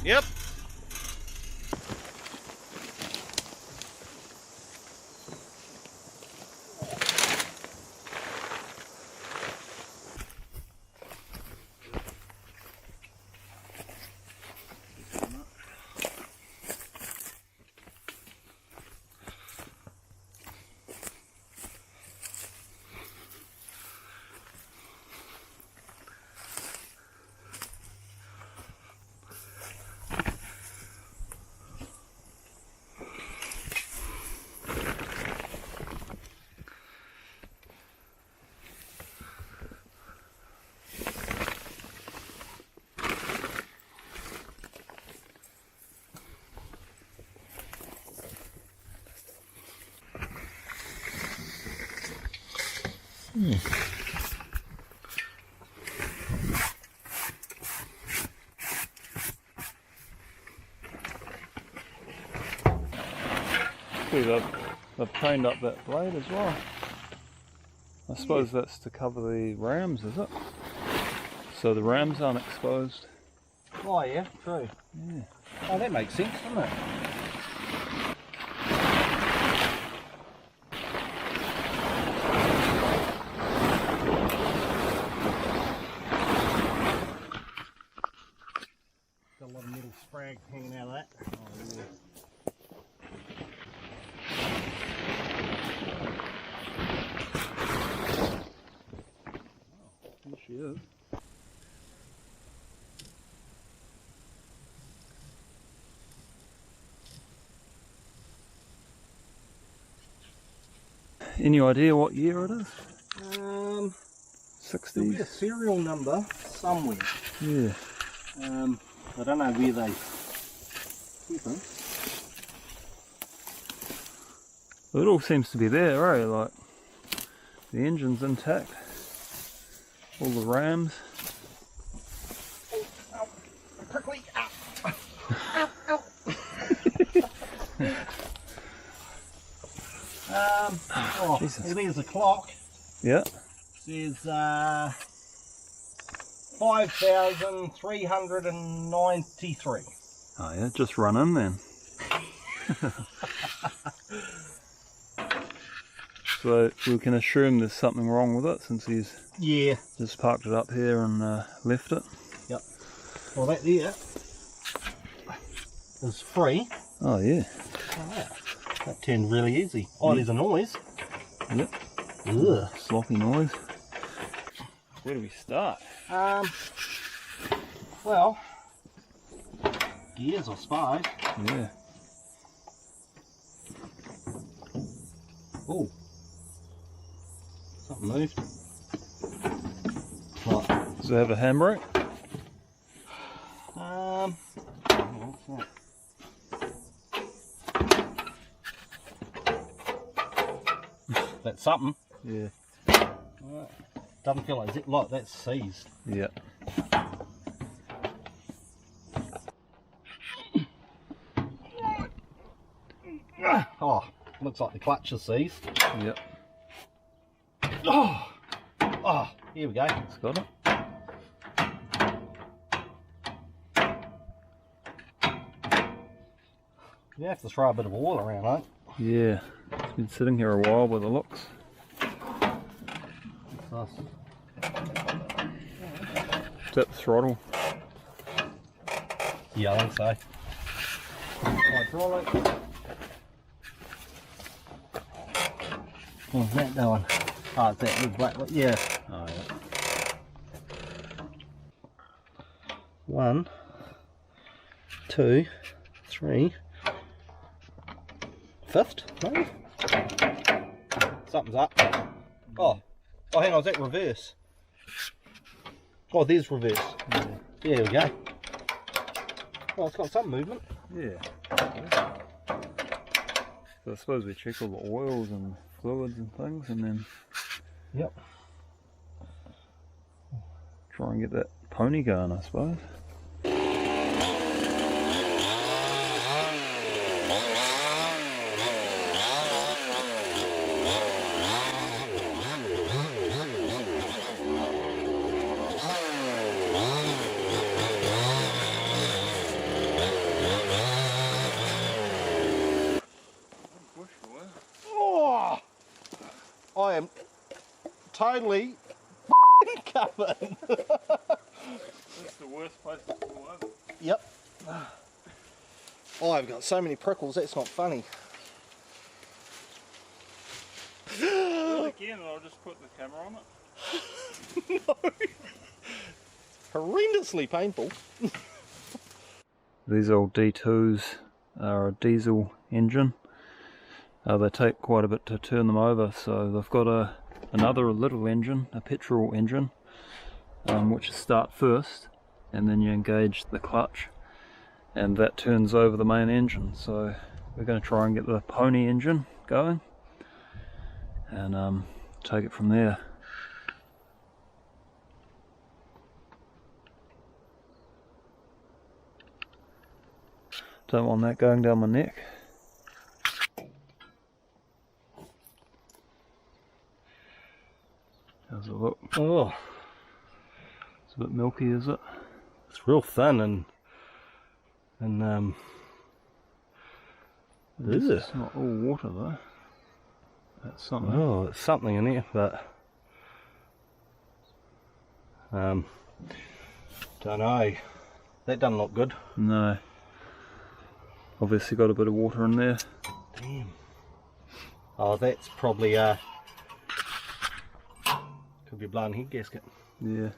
Yep. See, they've trained up that blade as well. I suppose that's to cover the rams, is it? So the rams aren't exposed. Oh yeah, true. Yeah. Oh, that makes sense, doesn't it? Got a lot of metal sprag hanging out of that. Oh, yeah. There she is. Any idea what year it is? 60s? There'll be a serial number somewhere. Yeah. I don't know where they keep them. It all seems to be there, eh? Like, the engine's intact. All the rams. Ow, prickly, ow, ow, ow. Oh, Jesus. there's a clock. Yeah. Says 5,393. Oh yeah, just run in then. So we can assume there's something wrong with it since he's just parked it up here and left it. Yep. Well, that there is free. Oh yeah. Oh, yeah. That turned really easy. Oh, there's a noise. Yep. Ugh. Sloppy noise. Where do we start? Well, gears, I suppose. Yeah. Oh, something moved. What? Does it have a handbrake? What's that? That's something. Yeah. Doesn't feel like ziplock, that's seized. Yeah. Oh, looks like the clutch is seized. Yep. Oh, here we go. It's got it. You have to throw a bit of oil around, eh? Yeah. It's been sitting here a while by the looks. Nice. Is that the throttle? Yeah, I think so. Hydraulic. What's that doing? Oh, it's that big black one. Yeah. Oh yeah. 1, 2, 3. Fifth, maybe? Something's up. Oh, hang on, is that reverse? Oh, there's reverse. Yeah. There we go. Well, it's got some movement. Yeah. So I suppose we check all the oils and fluids and things and then Yep. try and get that pony going, I suppose. totally covered. That's the worst place to fall over. Yep. Oh, I've got so many prickles, that's not funny. Do it again and I'll just put the camera on it. No. Horrendously painful. These old D2s are a diesel engine. They take quite a bit to turn them over, so they've got another little engine, a petrol engine, which is start first, and then you engage the clutch, and that turns over the main engine. So we're going to try and get the pony engine going, and take it from there. Don't want that going down my neck. How's it look? Oh, It's a bit milky, is it? it's real thin and It's not all water though. That's something. oh, it's something in here, but don't know. That doesn't look good. No. Obviously got a bit of water in there. Damn. Oh, that's probably could be a blown head gasket. Yeah.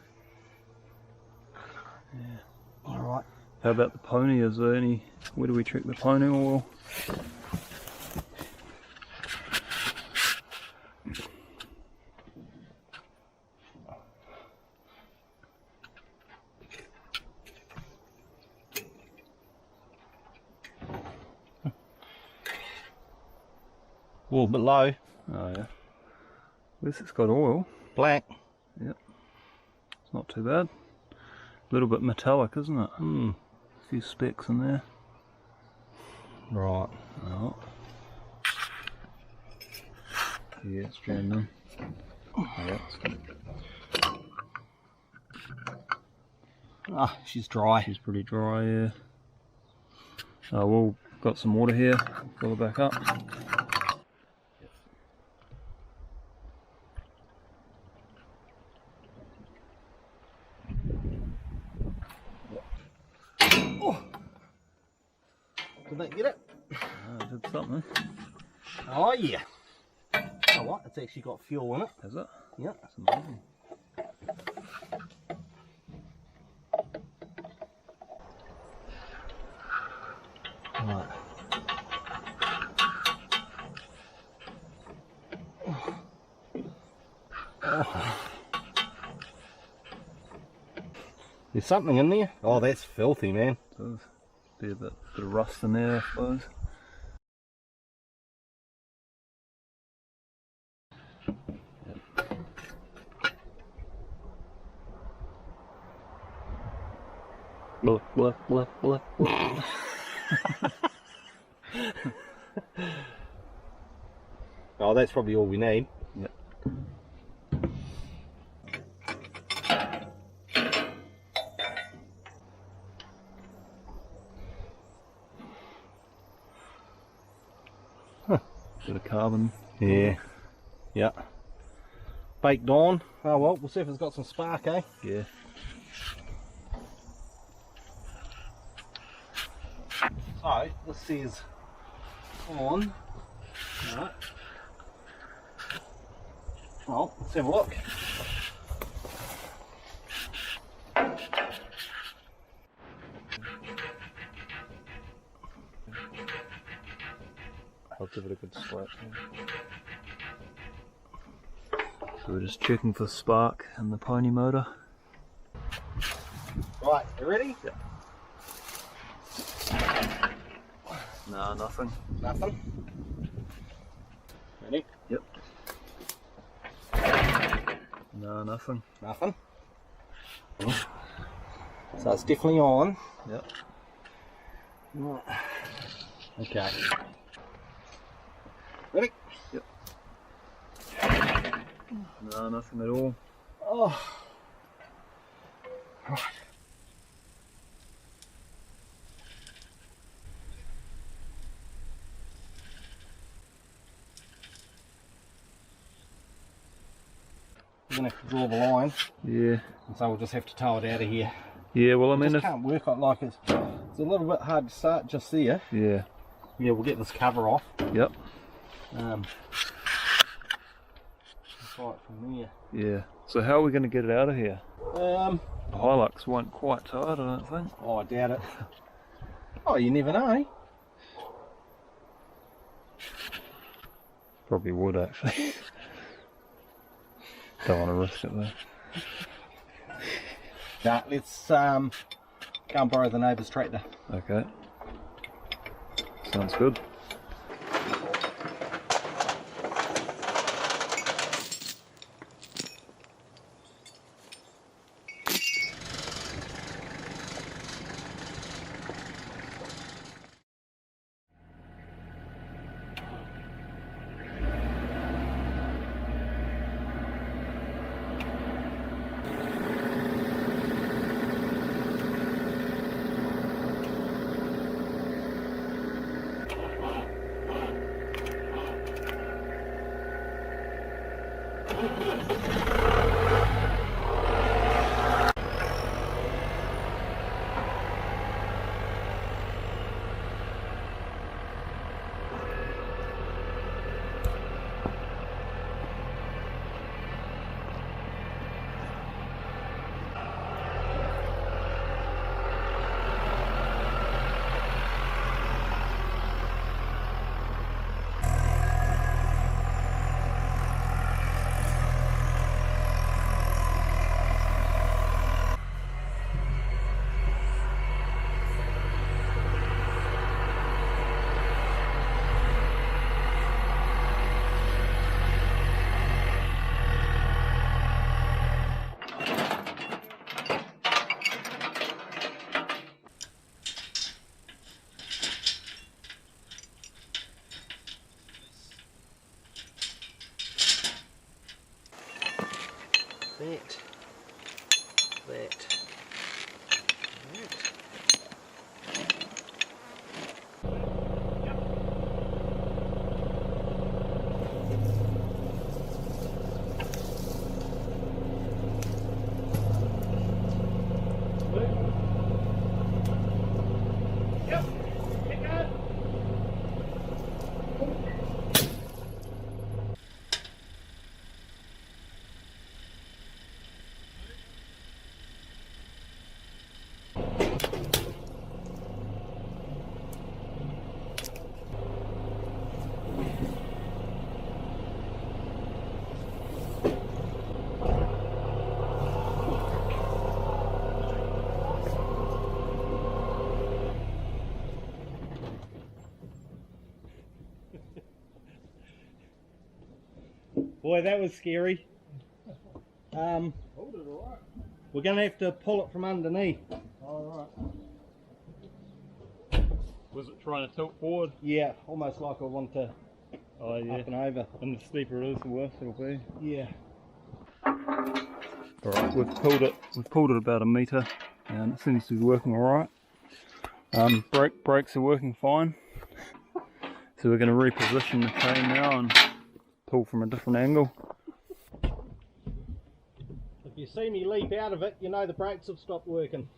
Alright. How about the pony? Is there any... Where do we check the pony oil? A little bit low. Oh yeah. At least it's got oil. Black. Yep. It's not too bad. A little bit metallic, isn't it? Hmm. A few specks in there. Right. Oh. Yeah, it's jammed in. Yeah, Ah, she's dry. she's pretty dry, yeah. Oh, we'll got some water here. Fill it back up. Did that get it? I did something. Oh yeah. You know what? It's actually got fuel in it. Has it? Yep. That's amazing. Right. Oh. There's something in there. Oh, that's filthy, man. Does be a bit of rust in there, I suppose. Bluff, bluff, bluff, bluff, bluff. Oh, that's probably all we need. Yep. Bit of carbon. Yeah. Yeah. Baked on. Oh well, we'll see if it's got some spark, eh? Yeah. So, this says on. Alright. Well, let's have a look. I'll give it a good slap. So we're just checking for spark in the pony motor. Right, you ready? Yep. Nah, nothing. Nothing. Ready? Yep. No, nothing. Nothing. So it's definitely on. Yep. Right. Okay. Ready? Yep. No, nothing at all. Oh. Right. going to have to draw the line. Yeah. And so we'll just have to tow it out of here. Yeah, well I mean just can't work on it, like it's a little bit hard to start just there. Yeah. Yeah, we'll get this cover off. Yep. Right from there. Yeah. So how are we going to get it out of here? The Hilux won't quite tow it, I don't think. Oh, I doubt it. Oh, you never know. Probably would actually. Don't want to risk it though. Nah, let's go and borrow the neighbour's tractor. Okay. Sounds good. That. Boy, that was scary. We're going to have to pull it from underneath. Alright. Was it trying to tilt forward? Yeah, almost like I want to Oh yeah. up and over. And the steeper it is, the worse it'll be. Yeah. Alright, we've pulled it about a metre and it seems to be working alright. Brakes are working fine. So we're going to reposition the chain now and pull from a different angle. If you see me leap out of it, you know the brakes have stopped working.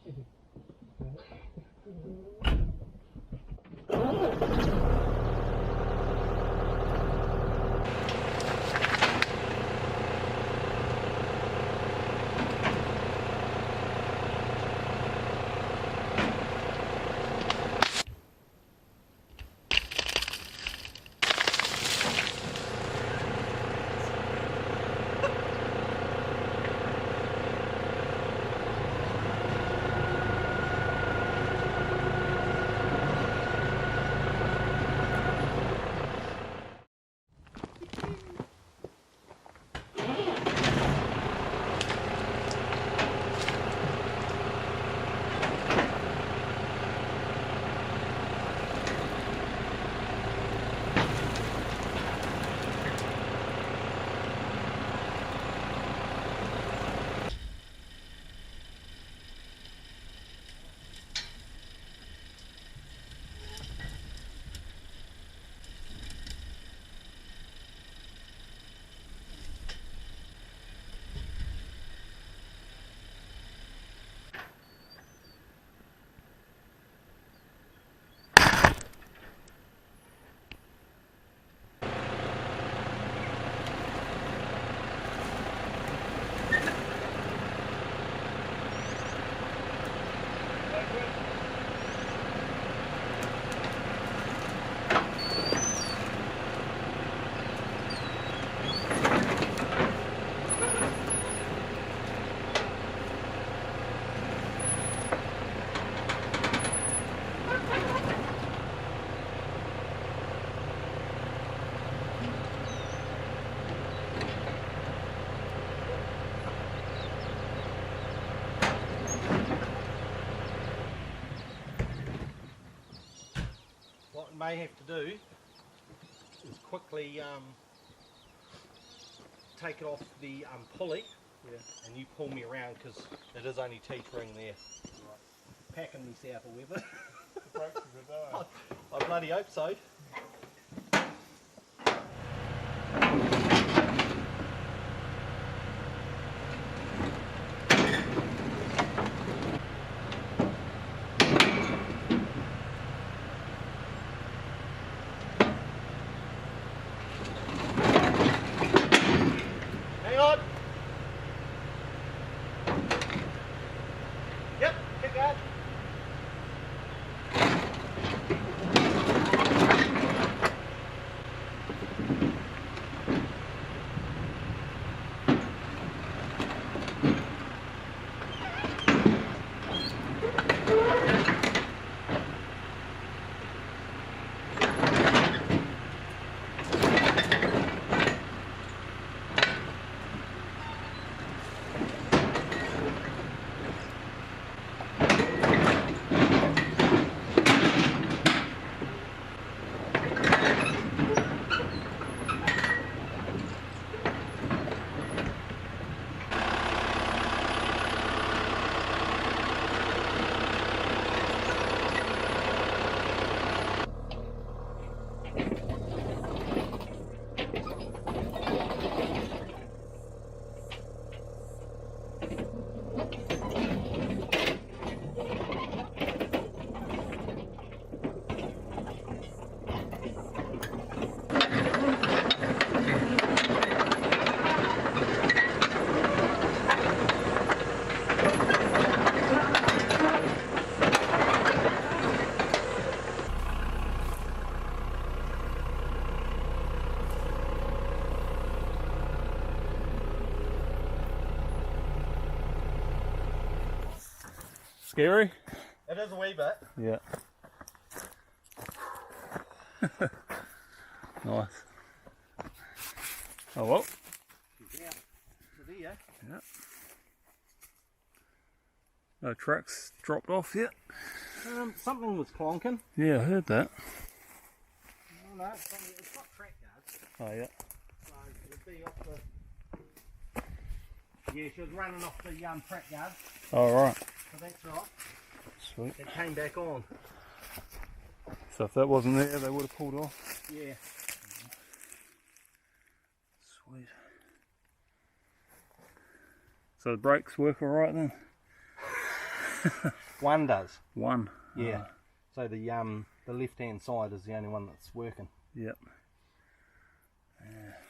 may have to do is quickly take it off the pulley, and you pull me around because it is only teetering there. Right. Packing me south or whatever. The brakes are good, I bloody hope so. Hang on. Yep, kick out. Scary? It is a wee bit. Yeah. Nice. Oh well. She's out to there. Yeah. No tracks dropped off yet. Something was clonking. Yeah, I heard that. Oh no, it's got track guards. Oh yeah. So it'd be off the... Yeah, she was running off the track guard. All right. So that's right. Sweet. It came back on. So if that wasn't there, they would have pulled off. Yeah. Sweet. So the brakes work all right then? One does. One. Yeah. So the left hand side is the only one that's working. Yep. Yeah.